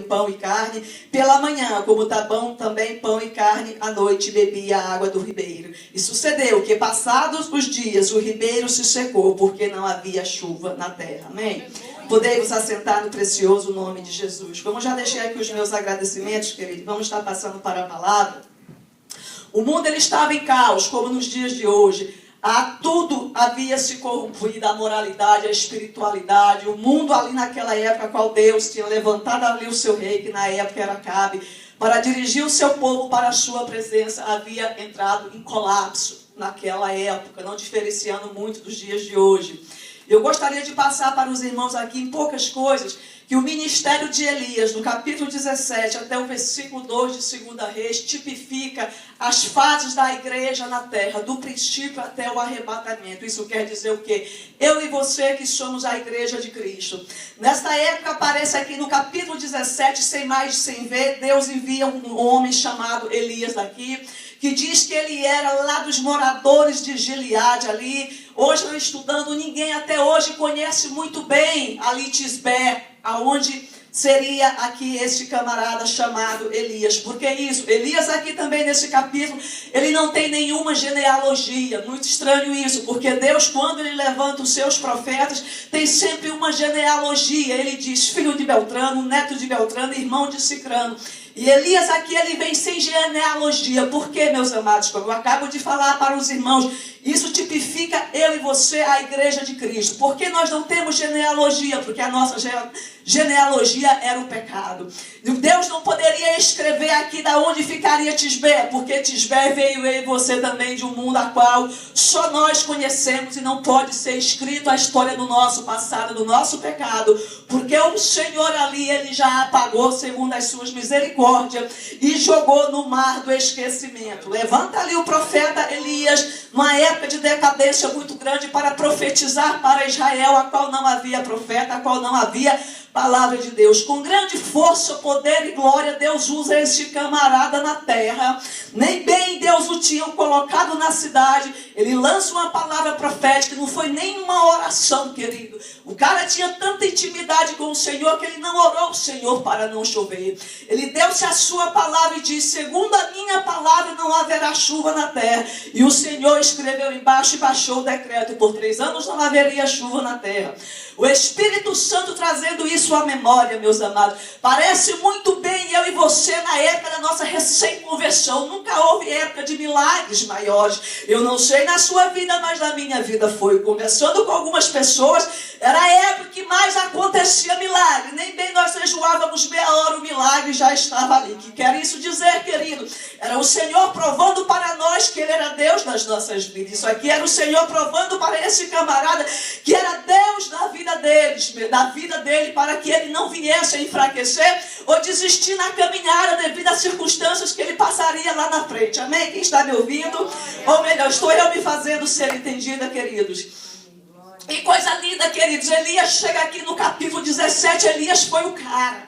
pão e carne pela manhã, como tá bom também pão e carne à noite, bebia a água do ribeiro. E sucedeu que, passados os dias, o ribeiro se secou, porque não havia chuva na terra. Amém? Podemos assentar no precioso nome de Jesus. Como já deixei aqui os meus agradecimentos, querido, vamos estar passando para a palavra. O mundo ele estava em caos, como nos dias de hoje. Tudo havia se corrompido, a moralidade, a espiritualidade, o mundo ali naquela época, qual Deus tinha levantado ali o seu rei, que na época era Acabe, para dirigir o seu povo para a sua presença, havia entrado em colapso naquela época, não diferenciando muito dos dias de hoje. Eu gostaria de passar para os irmãos aqui em poucas coisas, que o ministério de Elias, no capítulo 17 até o versículo 2 de 2 Reis, tipifica as fases da igreja na terra, do princípio até o arrebatamento. Isso quer dizer o quê? Eu e você que somos a igreja de Cristo. Nesta época aparece aqui no capítulo 17, sem ver, Deus envia um homem chamado Elias daqui, que diz que ele era lá dos moradores de Gileade ali. Hoje eu estudando, ninguém até hoje conhece muito bem ali Tisbé, aonde seria aqui este camarada chamado Elias. Por que isso? Elias aqui também nesse capítulo, ele não tem nenhuma genealogia. Muito estranho isso, porque Deus, quando ele levanta os seus profetas, tem sempre uma genealogia. Ele diz filho de Beltrano, neto de Beltrano, irmão de Cicrano. E Elias aqui, ele vem sem genealogia. Por quê, meus amados? Como eu acabo de falar para os irmãos, isso tipifica eu e você, a igreja de Cristo. Por que nós não temos genealogia? Porque a nossa genealogia era o pecado. E Deus não poderia escrever aqui da onde ficaria Tisbé, porque Tisbé veio eu e você também de um mundo a qual só nós conhecemos, e não pode ser escrito a história do nosso passado, do nosso pecado, porque o Senhor ali, ele já apagou segundo as suas misericórdias e jogou no mar do esquecimento. Levanta ali o profeta Elias, numa época de decadência muito grande, para profetizar para Israel, a qual não havia profeta, a qual não havia palavra de Deus. Com grande força, poder e glória, Deus usa esse camarada na terra. Nem bem Deus o tinha colocado na cidade, ele lança uma palavra profética, não foi nem uma oração, querido. O cara tinha tanta intimidade com o Senhor que ele não orou o Senhor para não chover. Ele deu-se a sua palavra e disse: segundo a minha palavra não haverá chuva na terra. E o Senhor escreveu embaixo e baixou o decreto: por 3 anos não haveria chuva na terra. O Espírito Santo trazendo isso à memória, meus amados. Parece muito bem eu e você na época da nossa recém-conversão. Nunca houve época de milagres maiores. Eu não sei na sua vida, mas na minha vida foi. Conversando com algumas pessoas, era a época que mais acontecia milagre. Nem bem nós jejuávamos meia hora, o milagre já estava ali. O que quer isso dizer, querido? Era o Senhor provando para nós que Ele era Deus nas nossas vidas. Isso aqui era o Senhor provando para esse camarada que era Deus na vida deles, na vida dele, para que ele não viesse a enfraquecer ou desistir na caminhada devido às circunstâncias que ele passaria lá na frente. Amém? Quem está me ouvindo? Ou melhor, estou eu me fazendo ser entendida, queridos? E coisa linda, queridos, Elias chega aqui no capítulo 17, Elias foi o cara.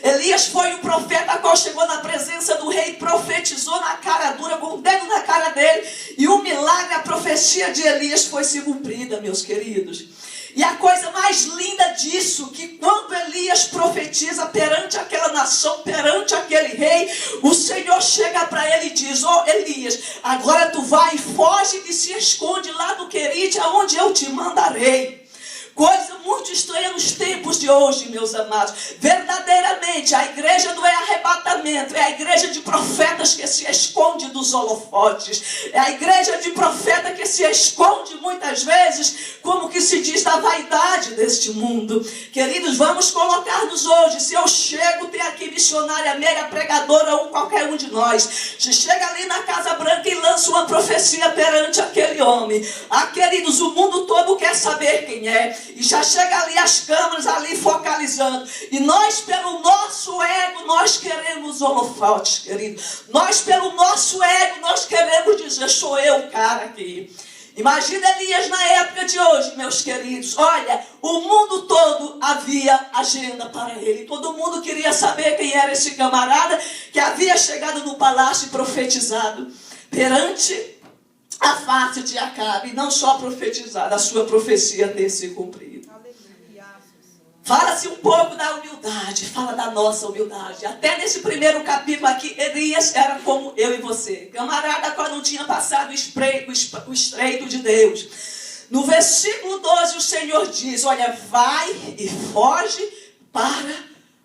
Elias foi o profeta a qual chegou na presença do rei, profetizou na cara dura, com o dedo na cara dele, e o milagre, a profecia de Elias foi se cumprida, meus queridos. E a coisa mais linda disso, que quando Elias profetiza perante aquela nação, perante aquele rei, o Senhor chega para ele e diz: ó Elias, agora tu vai e foge e se esconde lá no Querite, aonde eu te mandarei. Coisa muito estranha nos tempos de hoje, meus amados. Verdadeiramente, a igreja não é arrebatamento, é a igreja de profetas que se esconde dos holofotes. É a igreja de profeta que se esconde muitas vezes, como que se diz, da vaidade deste mundo. Queridos, vamos colocar-nos hoje. Se eu chego, tem aqui missionária, meia pregadora ou qualquer um de nós. Se chega ali na Casa Branca e lança uma profecia perante aquele homem. Queridos, o mundo todo quer saber quem é. E já chega ali as câmeras ali focalizando. E nós, pelo nosso ego, nós queremos holofotes, querido. Nós, pelo nosso ego, nós queremos dizer: sou eu o cara aqui. Imagina Elias na época de hoje, meus queridos. Olha, o mundo todo havia agenda para ele. Todo mundo queria saber quem era esse camarada que havia chegado no palácio e profetizado perante a face de Acabe, não só profetizada, a sua profecia ter se cumprido. Fala-se um pouco da humildade, fala da nossa humildade. Até nesse primeiro capítulo aqui, Elias era como eu e você. Camarada quando não tinha passado o estreito de Deus. No versículo 12 o Senhor diz, olha, vai e foge para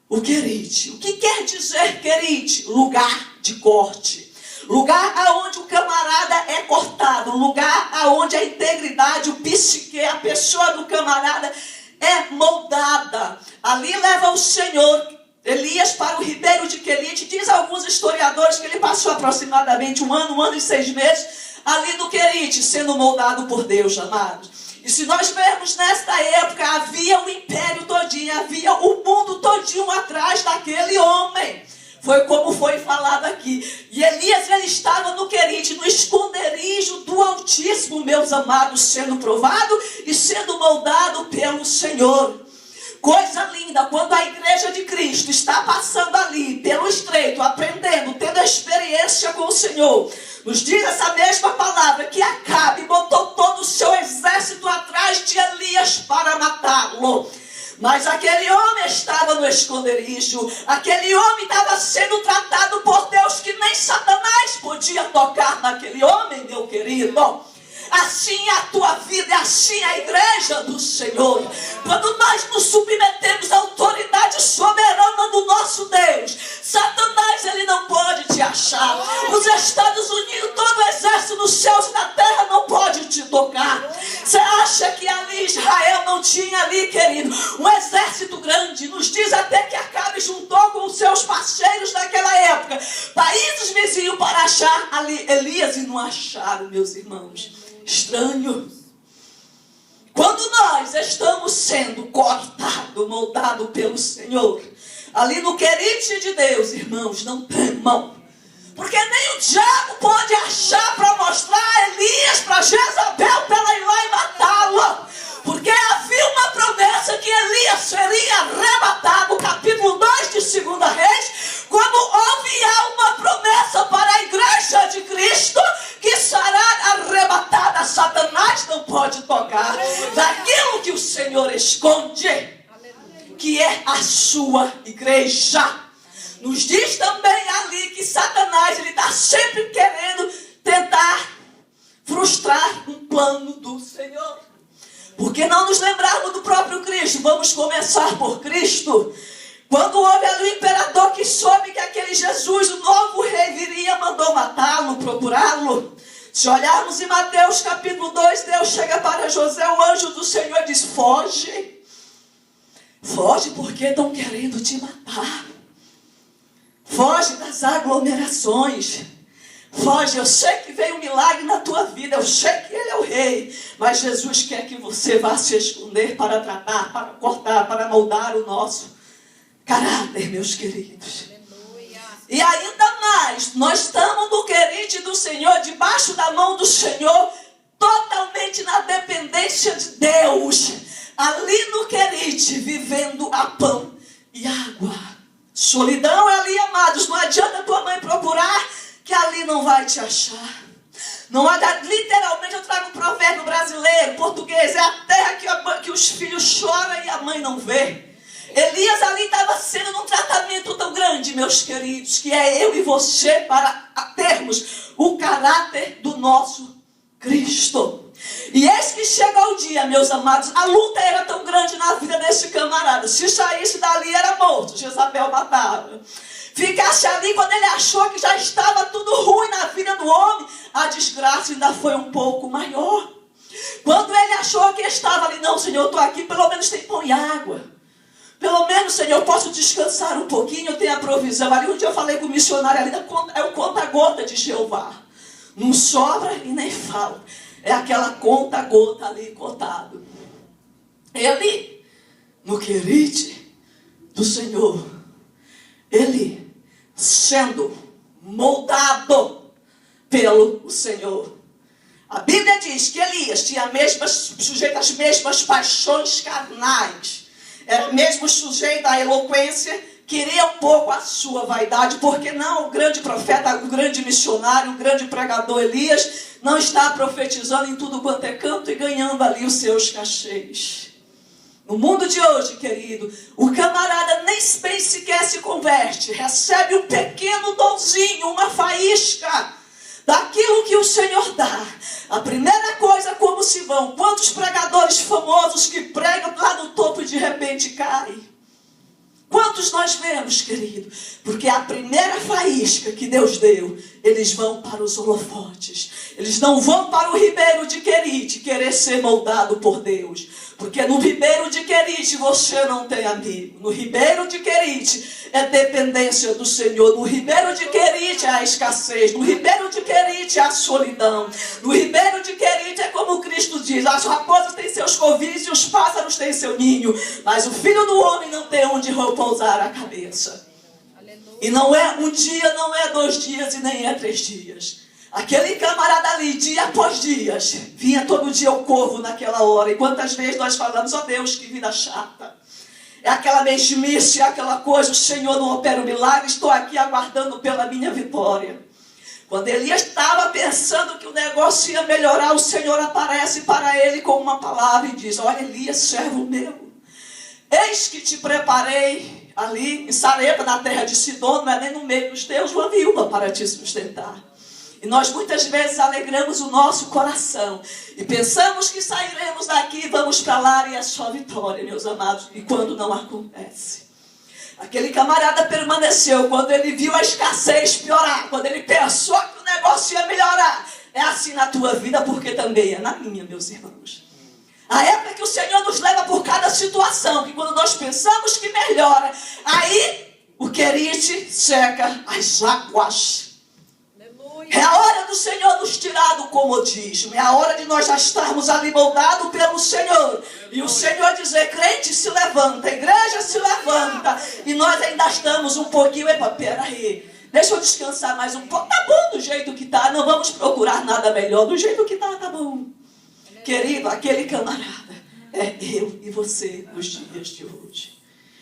o Querite. O que quer dizer Querite? Lugar de corte. Lugar aonde o camarada é cortado. Lugar aonde a integridade, o psique, a pessoa do camarada é moldada. Ali leva o Senhor Elias para o ribeiro de Querite. Diz alguns historiadores que ele passou aproximadamente um ano e 6 meses ali no Querite, sendo moldado por Deus, amados. E se nós vermos nesta época, havia o império todinho, havia o mundo todinho atrás daquele homem. Foi como foi falado aqui. E Elias, ele estava no Querite, no esconderijo do Altíssimo, meus amados, sendo provado e sendo moldado pelo Senhor. Coisa linda, quando a igreja de Cristo está passando ali, pelo estreito, aprendendo, tendo a experiência com o Senhor. Nos diz essa mesma palavra, que Acabe botou todo o seu exército atrás de Elias para matá-lo. Mas aquele homem estava no esconderijo. Aquele homem estava sendo tratado por Deus, que nem Satanás podia tocar naquele homem, meu querido. Assim é a tua vida, e assim é a igreja do Senhor. Quando nós nos submetemos à autoridade soberana do nosso Deus, Satanás, ele não pode te achar. Os Estados Unidos, todo o exército dos céus e da terra não pode te tocar. Você acha que ali Israel não tinha ali, querido, um exército grande? Nos diz até que Acabe juntou com os seus parceiros naquela época, países vizinhos, para achar ali Elias, e não acharam, meus irmãos. Estranho. Quando nós estamos sendo cortados, moldados pelo Senhor, ali no Querite de Deus, irmãos, não temam. Porque nem o diabo pode achar para mostrar Elias para Jezabel, para ela ir lá e matá-lo. Porque havia uma promessa que Elias seria arrebatado, capítulo 2 de 2 Reis, como houve uma promessa para a igreja de Cristo, que será arrebatada. Satanás não pode tocar daquilo que o Senhor esconde, que é a sua igreja. Nos diz também ali que Satanás, ele está sempre querendo tentar frustrar um plano do Senhor. Porque não nos lembrarmos do próprio Cristo? Vamos começar por Cristo. Quando houve ali o imperador que soube que aquele Jesus, o novo rei, viria, mandou matá-lo, procurá-lo. Se olharmos em Mateus capítulo 2, Deus chega para José, o anjo do Senhor, e diz, foge. Foge porque estão querendo te matar. Foge das aglomerações. Foge, eu sei que veio um milagre na tua vida, eu sei que Ele é o rei, mas Jesus quer que você vá se esconder para tratar, para cortar, para moldar o nosso caráter, meus queridos. Aleluia. E ainda mais, nós estamos no Querite do Senhor, debaixo da mão do Senhor, totalmente na dependência de Deus, ali no Querite, vivendo a pão e água. Solidão é ali, amados, não adianta a tua mãe procurar, que ali não vai te achar. Não adianta, literalmente eu trago um provérbio brasileiro, português, é a terra que os filhos choram e a mãe não vê. Elias ali estava sendo num tratamento tão grande, meus queridos, que é eu e você, para termos o caráter do nosso Cristo. E eis que chega o dia, meus amados, a luta era tão grande na vida desse camarada. Se saísse dali era morto, Jezabel matava. Ficasse ali, quando ele achou que já estava tudo ruim na vida do homem, a desgraça ainda foi um pouco maior. Quando ele achou que estava ali, não, Senhor, eu estou aqui, pelo menos tem pão e água. Pelo menos, Senhor, eu posso descansar um pouquinho, eu tenho a provisão. Ali um dia eu falei com o missionário ali, é o conta-gota de Jeová. Não sobra e nem falta. É aquela conta-gota ali cotado. Ele, no Querite do Senhor, ele sendo moldado pelo Senhor. A Bíblia diz que Elias tinha sujeito às mesmas paixões carnais. Era mesmo sujeito à eloquência, queria um pouco a sua vaidade, porque não, o grande profeta, o grande missionário, o grande pregador Elias, não está profetizando em tudo quanto é canto e ganhando ali os seus cachês. No mundo de hoje, querido, o camarada nem bem sequer se converte, recebe um pequeno donzinho, uma faísca daquilo que o Senhor dá. A primeira coisa, como se vão? Quantos pregadores famosos que pregam lá no topo e de repente caem? Quantos nós vemos, querido? Porque a primeira faísca que Deus deu, eles vão para os holofotes. Eles não vão para o Ribeiro de Querite querer ser moldado por Deus. Porque no Ribeiro de Querite você não tem amigo. No Ribeiro de Querite é dependência do Senhor. No Ribeiro de Querite é a escassez. No Ribeiro de Querite é a solidão. No Ribeiro de Querite é como Cristo diz: as raposas têm seus covis e os pássaros têm seu ninho, mas o Filho do Homem não tem onde pousar a cabeça. E não é um dia, não é 2 dias e nem é 3 dias. Aquele camarada ali, dia após dia, vinha todo dia o corvo naquela hora. E quantas vezes nós falamos: ó Deus, que vida chata. É aquela mesmice, é aquela coisa, o Senhor não opera o milagre, estou aqui aguardando pela minha vitória. Quando Elias estava pensando que o negócio ia melhorar, o Senhor aparece para ele com uma palavra e diz: olha, Elias, servo meu, eis que te preparei ali em Sarepta, na terra de Sidom, não é nem no meio dos teus, uma viúva para te sustentar. E nós muitas vezes alegramos o nosso coração e pensamos que sairemos daqui e vamos para lá e é só vitória, meus amados. E quando não acontece, aquele camarada permaneceu. Quando ele viu a escassez piorar, quando ele pensou que o negócio ia melhorar, é assim na tua vida, porque também é na minha, meus irmãos. A época que o Senhor nos leva por cada situação, que quando nós pensamos que melhora, aí o Querite seca as águas. É a hora do Senhor nos tirar do comodismo. É a hora de nós já estarmos ali moldados pelo Senhor. E o Senhor dizer: crente, se levanta, a igreja se levanta. E nós ainda estamos um pouquinho: epa, peraí, deixa eu descansar mais um pouco. Tá bom do jeito que tá, não vamos procurar nada melhor. Do jeito que tá bom. Querido, aquele camarada é eu e você nos dias de hoje.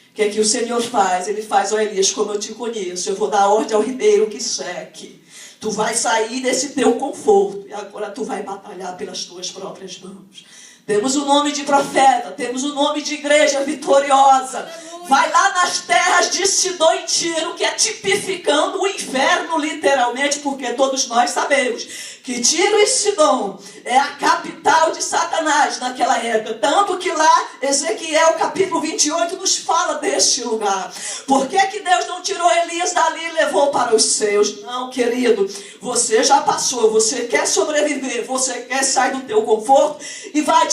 O que é que o Senhor faz? Ele faz: ó Elias, como eu te conheço, eu vou dar ordem ao ribeiro que seque. Tu vai sair desse teu conforto e agora tu vai batalhar pelas tuas próprias mãos. Temos o nome de profeta, temos o nome de igreja vitoriosa. Vai lá nas terras de Sidom e Tiro, que é tipificando o inferno literalmente, porque todos nós sabemos que Tiro e Sidom é a capital de Satanás naquela época. Tanto que lá, Ezequiel capítulo 28 nos fala deste lugar. Por que que Deus não tirou Elias dali e levou para os seus? Não, querido, você já passou, você quer sobreviver, você quer sair do teu conforto e vai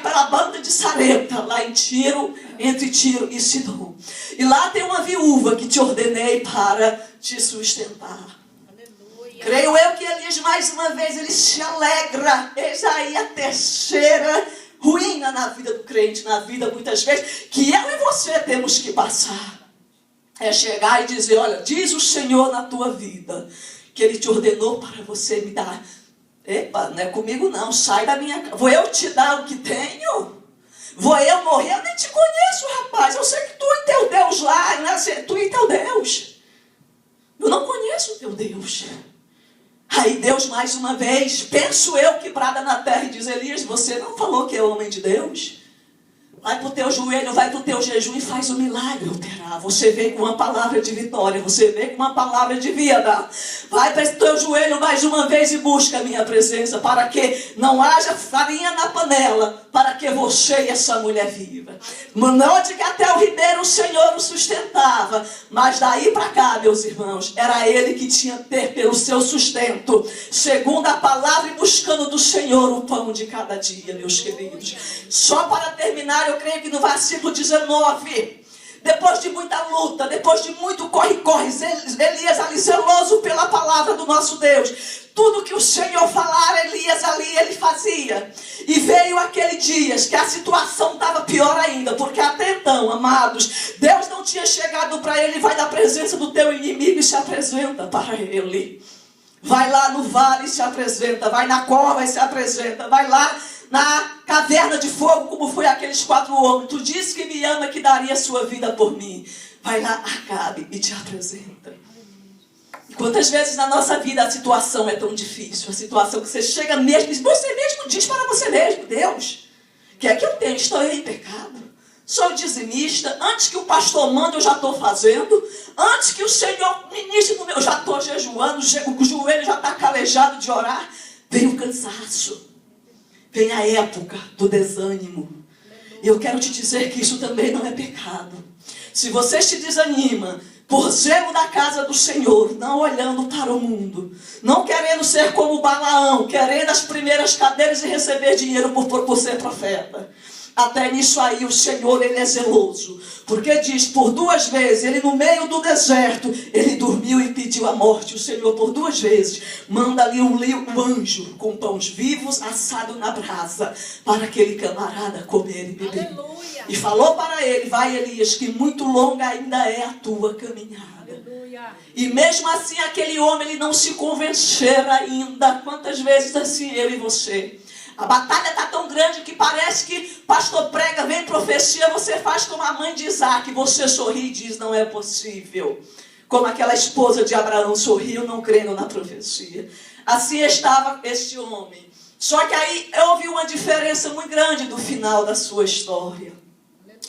para a banda de Sarepta, lá em Tiro, entre Tiro e Sidom. E lá tem uma viúva que te ordenei para te sustentar. Creio eu que Elias, mais uma vez, ele se alegra. Eis aí a terceira ruína na vida do crente, na vida muitas vezes, que eu e você temos que passar. É chegar e dizer: olha, diz o Senhor na tua vida, que Ele te ordenou para você me dar. Epa, não é comigo não, sai da minha casa. Vou eu te dar o que tenho? Vou eu morrer? Eu nem te conheço, rapaz. Eu sei que tu e teu Deus lá, né? Tu e teu Deus. Eu não conheço o teu Deus. Aí Deus, mais uma vez, penso eu, que brada na terra e diz: Elias, você não falou que é homem de Deus? Vai para o teu joelho, vai para o teu jejum e faz o milagre operar. Você vem com uma palavra de vitória, você vem com uma palavra de vida. Vai para o teu joelho mais uma vez e busca a minha presença, para que não haja farinha na panela, para que você e essa mulher viva. Note que até o ribeiro o Senhor o sustentava, mas daí para cá, meus irmãos, era ele que tinha que ter pelo seu sustento, segundo a palavra, e buscando do Senhor o pão de cada dia, meus queridos. Só para terminar, eu creio que no versículo 19, depois de muita luta, depois de muito corre-corre, Elias ali zeloso pela palavra do nosso Deus, tudo que o Senhor falara, Elias ali ele fazia. E veio aquele dia que a situação estava pior ainda, porque até então, amados, Deus não tinha chegado para ele: vai da presença do teu inimigo e se apresenta para ele. Vai lá no vale e se apresenta, vai na cova e se apresenta, vai lá na caverna de fogo, como foi aqueles 4 homens. Tu disse que me ama, que daria a sua vida por mim. Vai lá, Acabe, e te apresenta. E quantas vezes na nossa vida a situação é tão difícil, a situação que você chega mesmo e você mesmo diz para você mesmo: Deus, que é que eu tenho? Estou eu em pecado? Sou dizimista, antes que o pastor manda eu já estou fazendo, antes que o Senhor ministre no meu, eu já estou jejuando, o joelho já está calejado de orar. Vem o cansaço, vem a época do desânimo. E eu quero te dizer que isso também não é pecado. Se você se desanima por zelo da casa do Senhor, não olhando para o mundo, não querendo ser como Balaão, querendo as primeiras cadeiras e receber dinheiro por ser profeta, até nisso aí o Senhor, ele é zeloso. Porque diz, por 2 vezes, ele no meio do deserto, ele dormiu e pediu a morte. O Senhor, por 2 vezes, manda ali um anjo com pães vivos assado na brasa, para aquele camarada comer e beber. Aleluia. E falou para ele, vai Elias, que muito longa ainda é a tua caminhada. Aleluia. E mesmo assim, aquele homem, ele não se convencer ainda. Quantas vezes assim, eu e você? A batalha está tão grande que parece que pastor prega, vem profecia, você faz como a mãe de Isaac, você sorri e diz, não é possível. Como aquela esposa de Abraão sorriu, não crendo na profecia. Assim estava este homem. Só que aí houve uma diferença muito grande do final da sua história.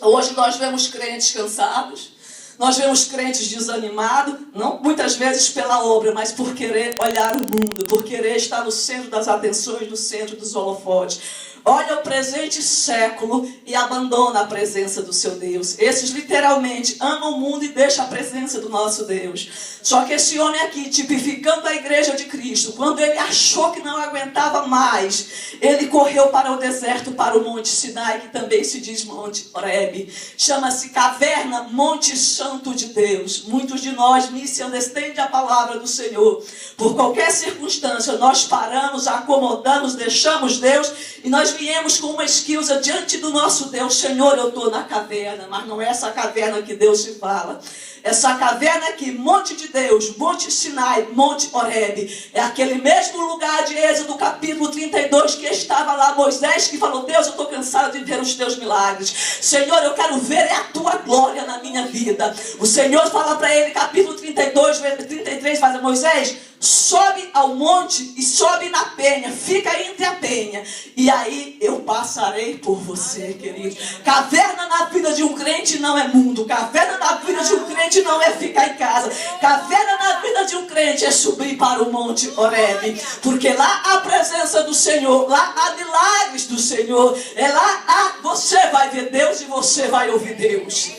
Hoje nós vemos crentes cansados. Nós vemos crentes desanimados, não muitas vezes pela obra, mas por querer olhar o mundo, por querer estar no centro das atenções, no centro dos holofotes. Olha o presente século e abandona a presença do seu Deus. Esses literalmente amam o mundo e deixam a presença do nosso Deus. Só que esse homem aqui, tipificando a igreja de Cristo, quando ele achou que não aguentava mais, ele correu para o deserto, para o Monte Sinai, que também se diz Monte Horebe. Chama-se caverna Monte Santo de Deus. Muitos de nós misunderstandem a palavra do Senhor. Por qualquer circunstância, nós paramos, acomodamos, deixamos Deus e nós viemos com uma esquiva diante do nosso Deus. Senhor, eu estou na caverna, mas não é essa caverna que Deus se fala. Essa caverna aqui, Monte de Deus, Monte Sinai, Monte Horebe, é aquele mesmo lugar de Êxodo capítulo 32 que estava lá Moisés, que falou, Deus, eu estou cansado de ver os teus milagres. Senhor, eu quero ver a tua glória na minha vida. O Senhor fala para ele, capítulo 32, 33, faz a Moisés, sobe ao monte e sobe na penha, fica entre a penha, e aí eu passarei por você, querido. Caverna na vida de um crente não é mundo, caverna na vida de um crente não é ficar em casa, caverna na vida de um crente é subir para o Monte Horebe, porque lá há a presença do Senhor, lá há milagres do Senhor, você vai ver Deus e você vai ouvir Deus.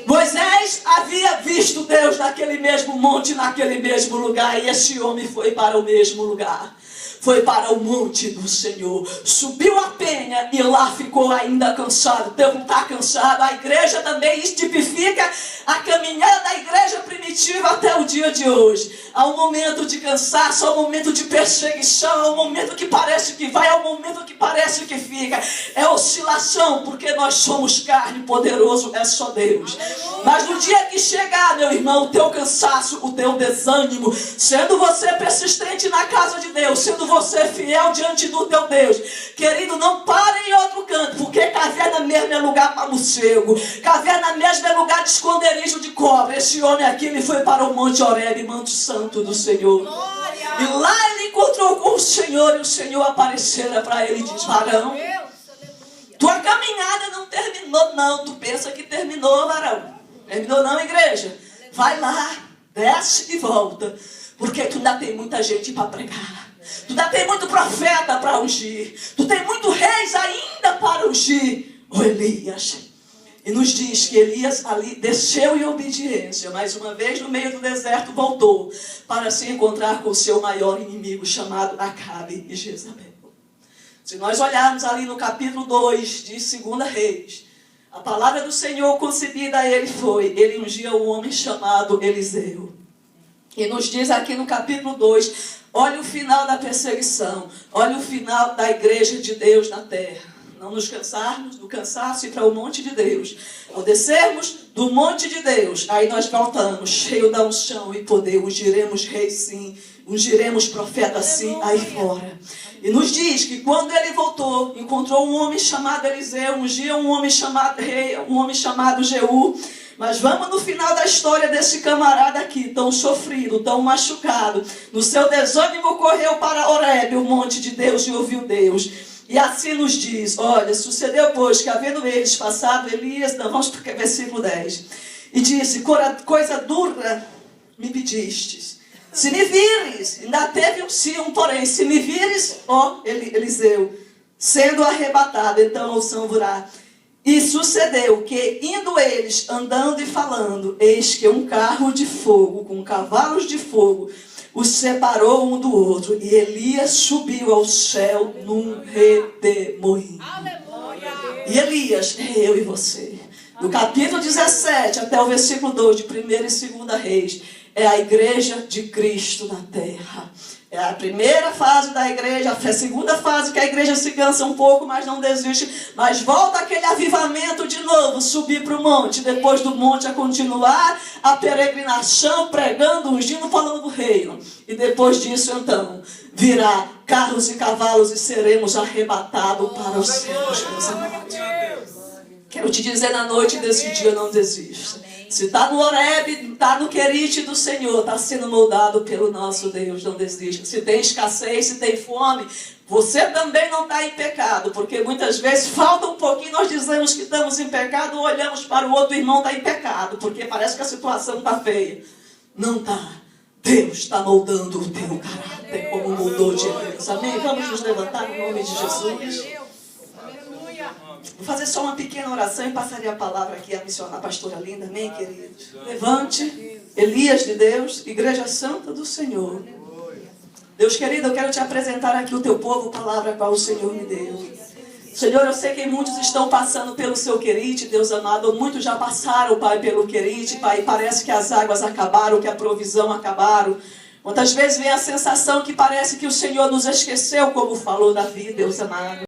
Moisés havia visto Deus naquele mesmo monte, naquele mesmo lugar, e esse homem foi para o mesmo lugar. Foi para o monte do Senhor, subiu a penha e lá ficou ainda cansado. Deus está cansado. A igreja também tipifica a caminhada da igreja primitiva até o dia de hoje. Há um momento de cansaço, há um momento de perseguição, há um momento que parece que vai, há um momento que parece que fica. É oscilação, porque nós somos carne, poderoso é só Deus. Mas no dia que chegar, meu irmão, o teu cansaço, o teu desânimo, sendo você persistente na casa de Deus, sendo você fiel diante do teu Deus, querido, não pare em outro canto, porque caverna mesmo é lugar para morcego, caverna mesmo é lugar de esconderijo de cobra. Esse homem aqui, ele foi para o Monte Horebe, Monte Santo do Senhor. Glória. E lá ele encontrou com o Senhor, e o Senhor aparecera para ele e diz, varão, tua caminhada não terminou não. Tu pensa que terminou, varão? Terminou não, igreja? Vai lá, desce e volta, porque tu ainda tem muita gente para pregar. Tu ainda tem muito profeta para ungir. Tu tem muito reis ainda para ungir. O Elias. E nos diz que Elias ali desceu em obediência. Mais uma vez no meio do deserto voltou. Para se encontrar com o seu maior inimigo chamado Acabe e Jezabel. Se nós olharmos ali no capítulo 2 de 2 Reis. A palavra do Senhor concebida a ele foi. Ele ungia um homem chamado Eliseu. E nos diz aqui no capítulo 2. Olha o final da perseguição. Olha o final da igreja de Deus na terra. Não nos cansarmos do cansaço e para o monte de Deus. Ao descermos do monte de Deus, aí nós voltamos, cheio da unção e poder. Ungiremos rei sim, ungiremos profeta sim, aí fora. E nos diz que quando ele voltou, encontrou um homem chamado Eliseu, ungia um homem chamado rei, um homem chamado Jeú. Mas vamos no final da história desse camarada aqui, tão sofrido, tão machucado. No seu desânimo correu para Horebe, o monte de Deus, e ouviu Deus. E assim nos diz, olha, sucedeu, pois, que havendo eles passado, Elias, não, vamos para o versículo 10. E disse, coisa dura me pedistes. Se me vires, ainda teve um sim, um porém, se me vires, ó Eliseu, sendo arrebatado, então ouçam virá. E sucedeu que, indo eles, andando e falando, eis que um carro de fogo, com cavalos de fogo, os separou um do outro. E Elias subiu ao céu num redemoinho. E Elias, é eu e você. Do capítulo 17 até o versículo 2 de 1 e 2 Reis, é a igreja de Cristo na terra. É a primeira fase da igreja, a segunda fase que a igreja se cansa um pouco, mas não desiste. Mas volta aquele avivamento de novo, subir para o monte. Depois do monte a continuar a peregrinação, pregando, ungindo, falando do reino. E depois disso então, virá carros e cavalos e seremos arrebatados para os céus, meus amados. Quero te dizer na noite desse dia, não desista. Se está no Horebe, está no Querite do Senhor, está sendo moldado pelo nosso Deus, não desista. Se tem escassez, se tem fome, você também não está em pecado, porque muitas vezes falta um pouquinho, nós dizemos que estamos em pecado, olhamos para o outro irmão, está em pecado, porque parece que a situação está feia. Não está. Deus está moldando o teu caráter, como moldou de Deus. Amém? Vamos nos levantar no nome de Jesus. Vou fazer só uma pequena oração e passaria a palavra aqui à missionária, pastora Linda. Amém, queridos? Levante, Elias de Deus, Igreja Santa do Senhor. Deus querido, eu quero te apresentar aqui o teu povo, palavra qual o Senhor me deu. Senhor, eu sei que muitos estão passando pelo seu Querite, Deus amado. Muitos já passaram, Pai, pelo Querite, Pai. Parece que as águas acabaram, que a provisão acabaram. Quantas vezes vem a sensação que parece que o Senhor nos esqueceu, como falou Davi, Deus amado.